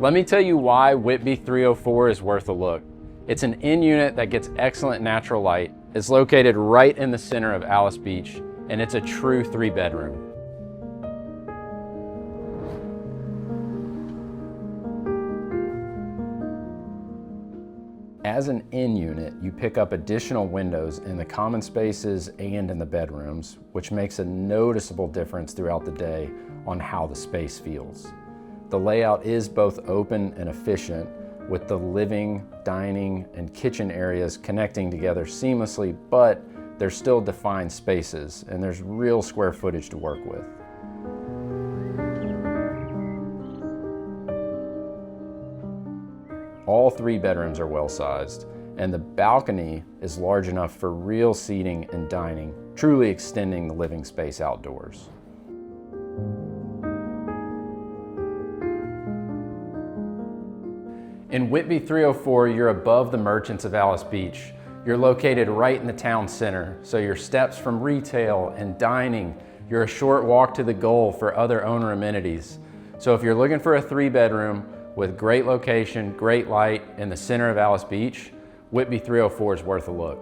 Let me tell you why Whitby 304 is worth a look. It's an inn unit that gets excellent natural light. It's located right in the center of Alys Beach, and it's a true 3-bedroom. As an inn unit, you pick up additional windows in the common spaces and in the bedrooms, which makes a noticeable difference throughout the day on how the space feels. The layout is both open and efficient, with the living, dining, and kitchen areas connecting together seamlessly, but there's still defined spaces, and there's real square footage to work with. All 3 bedrooms are well sized, and the balcony is large enough for real seating and dining, truly extending the living space outdoors. In Whitby 304, you're above the merchants of Alys Beach. You're located right in the town center, so your steps from retail and dining, you're a short walk to the goal for other owner amenities. So if you're looking for a 3-bedroom with great location, great light in the center of Alys Beach, Whitby 304 is worth a look.